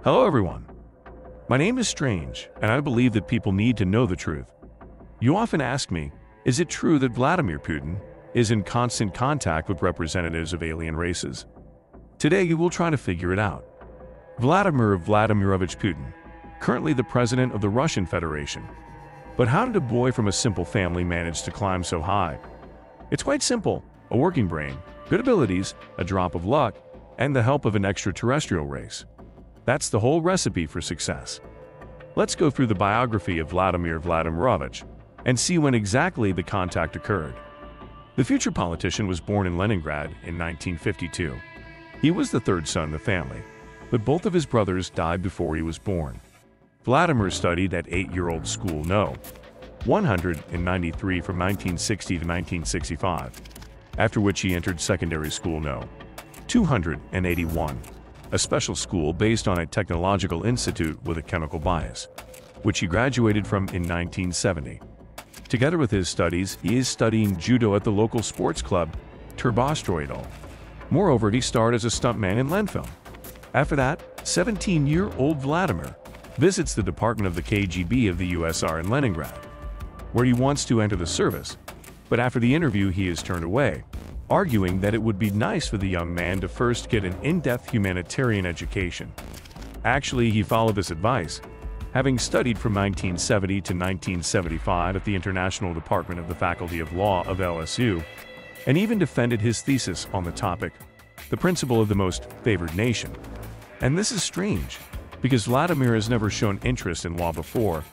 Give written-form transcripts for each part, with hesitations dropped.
Hello everyone. My name is Strange, and I believe that people need to know the truth. You often ask me, is it true that Vladimir Putin is in constant contact with representatives of alien races? Today you will try to figure it out. Vladimir Vladimirovich Putin, currently the president of the Russian Federation. But how did a boy from a simple family manage to climb so high? It's quite simple: a working brain, good abilities, a drop of luck, and the help of an extraterrestrial race. That's the whole recipe for success. Let's go through the biography of Vladimir Vladimirovich and see when exactly the contact occurred. The future politician was born in Leningrad in 1952. He was the third son in the family, but both of his brothers died before he was born. Vladimir studied at 8-year-old school No. 193 from 1960 to 1965, after which he entered secondary school No. 281, a special school based on a technological institute with a chemical bias, which he graduated from in 1970. Together with his studies, he is studying judo at the local sports club, Turbostroidal. Moreover, he starred as a stuntman in Lenfilm. After that, 17-year-old Vladimir visits the department of the KGB of the USSR in Leningrad, where he wants to enter the service, but after the interview he is turned away, arguing that it would be nice for the young man to first get an in-depth humanitarian education. Actually, he followed this advice, having studied from 1970 to 1975 at the International Department of the Faculty of Law of LSU, and even defended his thesis on the topic, the principle of the most favored nation. And this is strange, because Vladimir has never shown interest in law before,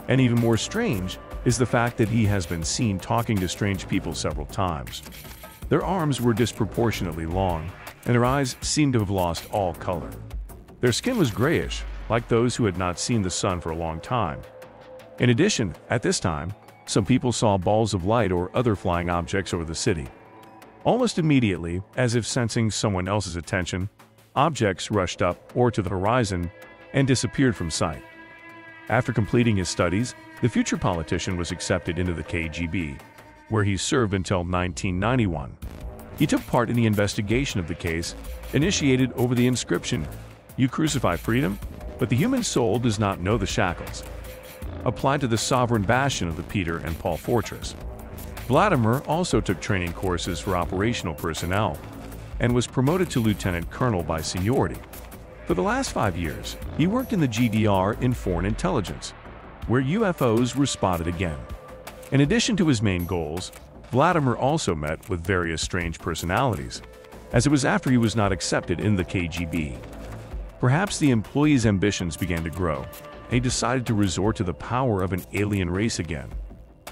and even more strange is the fact that he has been seen talking to strange people several times. Their arms were disproportionately long, and their eyes seemed to have lost all color. Their skin was grayish, like those who had not seen the sun for a long time. In addition, at this time, some people saw balls of light or other flying objects over the city. Almost immediately, as if sensing someone else's attention, objects rushed up or to the horizon and disappeared from sight. After completing his studies, the future politician was accepted into the KGB, where he served until 1991. He took part in the investigation of the case, initiated over the inscription, "You crucify freedom, but the human soul does not know the shackles," applied to the sovereign bastion of the Peter and Paul Fortress. Vladimir also took training courses for operational personnel and was promoted to lieutenant colonel by seniority. For the last 5 years, he worked in the GDR in foreign intelligence, where UFOs were spotted again. In addition to his main goals, Vladimir also met with various strange personalities, as it was after he was not accepted in the KGB. Perhaps the employee's ambitions began to grow, and he decided to resort to the power of an alien race again.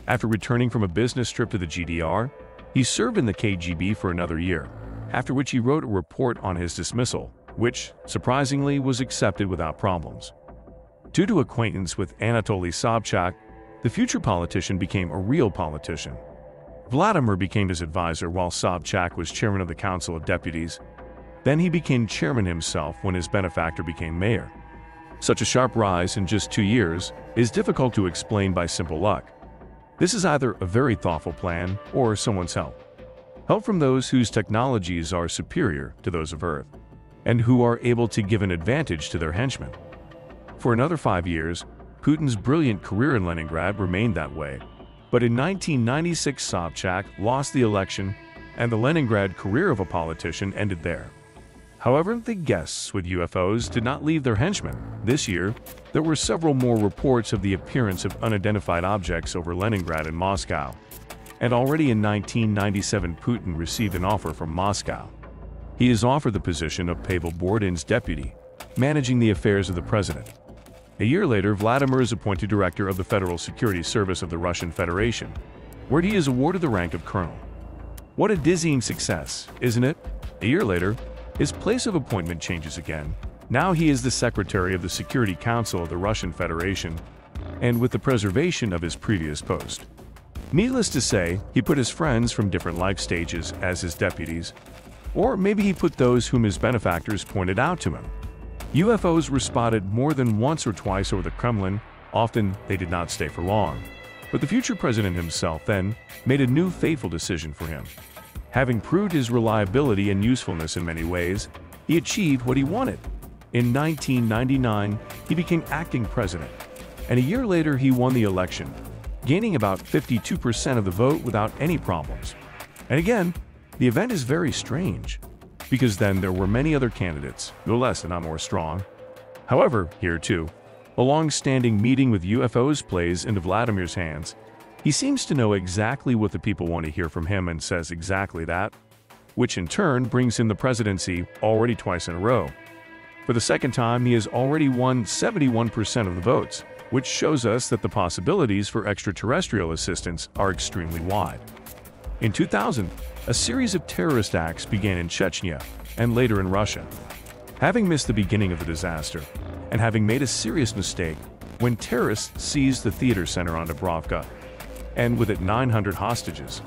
After returning from a business trip to the GDR, he served in the KGB for another year, after which he wrote a report on his dismissal, which, surprisingly, was accepted without problems. Due to acquaintance with Anatoly Sobchak, the future politician became a real politician. Vladimir became his advisor while Sobchak was chairman of the Council of Deputies. Then he became chairman himself when his benefactor became mayor. Such a sharp rise in just 2 years is difficult to explain by simple luck. This is either a very thoughtful plan or someone's help. Help from those whose technologies are superior to those of Earth, and who are able to give an advantage to their henchmen. For another 5 years, Putin's brilliant career in Leningrad remained that way, but in 1996 Sobchak lost the election and the Leningrad career of a politician ended there. However, the guests with UFOs did not leave their henchmen. This year, there were several more reports of the appearance of unidentified objects over Leningrad and Moscow, and already in 1997 Putin received an offer from Moscow. He is offered the position of Pavel Bordin's deputy, managing the affairs of the president. A year later, Vladimir is appointed director of the Federal Security Service of the Russian Federation, where he is awarded the rank of colonel. What a dizzying success, isn't it? A year later, his place of appointment changes again. Now he is the secretary of the Security Council of the Russian Federation, and with the preservation of his previous post. Needless to say, he put his friends from different life stages as his deputies, or maybe he put those whom his benefactors pointed out to him. UFOs were spotted more than once or twice over the Kremlin. Often, they did not stay for long. But the future president himself then made a new fateful decision for him. Having proved his reliability and usefulness in many ways, he achieved what he wanted. In 1999, he became acting president, and a year later he won the election, gaining about 52% of the vote without any problems. And again, the event is very strange, because then there were many other candidates, no less and not more strong. However, here too, a long-standing meeting with UFOs plays into Vladimir's hands. He seems to know exactly what the people want to hear from him and says exactly that, which in turn brings him the presidency already twice in a row. For the second time, he has already won 71% of the votes, which shows us that the possibilities for extraterrestrial assistance are extremely wide. In 2000, a series of terrorist acts began in Chechnya and later in Russia. Having missed the beginning of the disaster, and having made a serious mistake when terrorists seized the theater center on Dubrovka, and with it 900 hostages.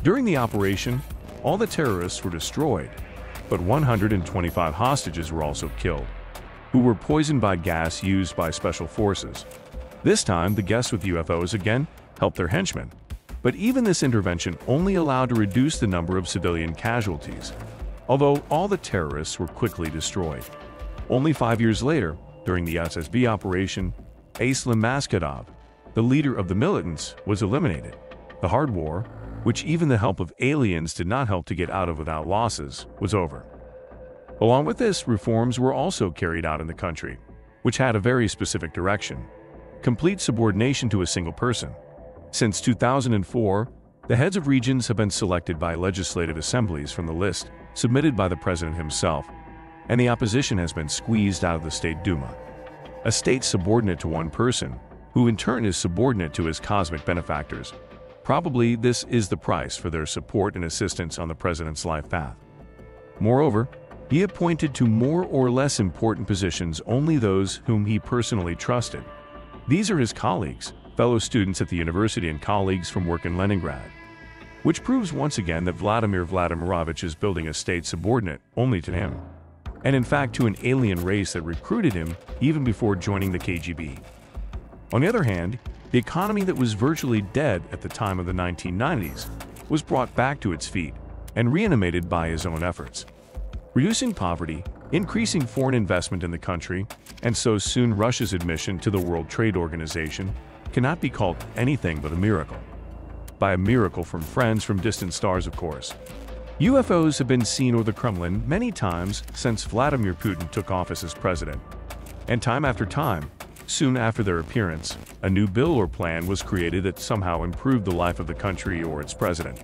During the operation, all the terrorists were destroyed, but 125 hostages were also killed, who were poisoned by gas used by special forces. This time, the guests with UFOs again helped their henchmen, but even this intervention only allowed to reduce the number of civilian casualties, although all the terrorists were quickly destroyed. Only 5 years later, during the SSB operation, Aslam Maskhadov, the leader of the militants, was eliminated. The hard war, which even the help of aliens did not help to get out of without losses, was over. Along with this, reforms were also carried out in the country, which had a very specific direction: complete subordination to a single person. Since 2004, the heads of regions have been selected by legislative assemblies from the list submitted by the president himself, and the opposition has been squeezed out of the State Duma. A state subordinate to one person, who in turn is subordinate to his cosmic benefactors. Probably this is the price for their support and assistance on the president's life path. Moreover, he appointed to more or less important positions only those whom he personally trusted. These are his colleagues, fellow students at the university and colleagues from work in Leningrad, which proves once again that Vladimir Vladimirovich is building a state subordinate only to him, and in fact to an alien race that recruited him even before joining the KGB. On the other hand, the economy that was virtually dead at the time of the 1990s was brought back to its feet and reanimated by his own efforts, reducing poverty, increasing foreign investment in the country, and so soon Russia's admission to the World Trade Organization cannot be called anything but a miracle. By a miracle from friends from distant stars, of course. UFOs have been seen over the Kremlin many times since Vladimir Putin took office as president, and time after time, soon after their appearance, a new bill or plan was created that somehow improved the life of the country or its president,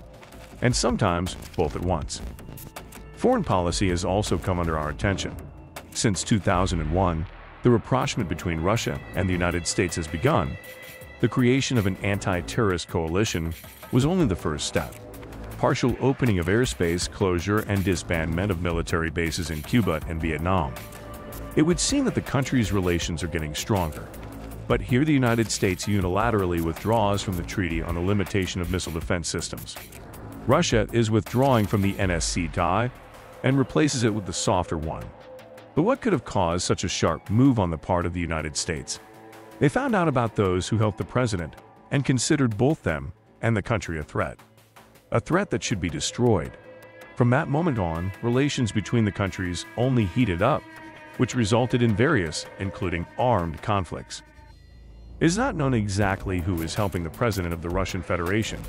and sometimes both at once. Foreign policy has also come under our attention. Since 2001, the rapprochement between Russia and the United States has begun. The creation of an anti-terrorist coalition was only the first step. Partial opening of airspace, closure, and disbandment of military bases in Cuba and Vietnam. It would seem that the countries' relations are getting stronger. But here the United States unilaterally withdraws from the Treaty on the Limitation of Missile Defense Systems. Russia is withdrawing from the NSC and replaces it with the softer one. But what could have caused such a sharp move on the part of the United States? They found out about those who helped the president and considered both them and the country a threat that should be destroyed. From that moment on, relations between the countries only heated up, which resulted in various, including armed conflicts. It is not known exactly who is helping the president of the Russian Federation,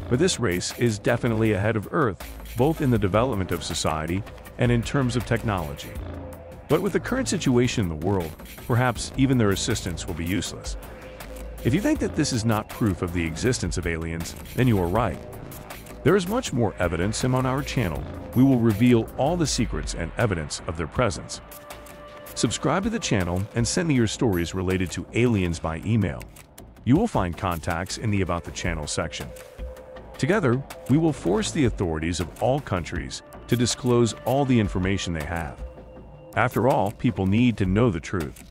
but this race is definitely ahead of Earth, both in the development of society and in terms of technology. But with the current situation in the world, perhaps even their assistance will be useless. If you think that this is not proof of the existence of aliens, then you are right. There is much more evidence, and on our channel, we will reveal all the secrets and evidence of their presence. Subscribe to the channel and send me your stories related to aliens by email. You will find contacts in the About the Channel section. Together, we will force the authorities of all countries to disclose all the information they have. After all, people need to know the truth.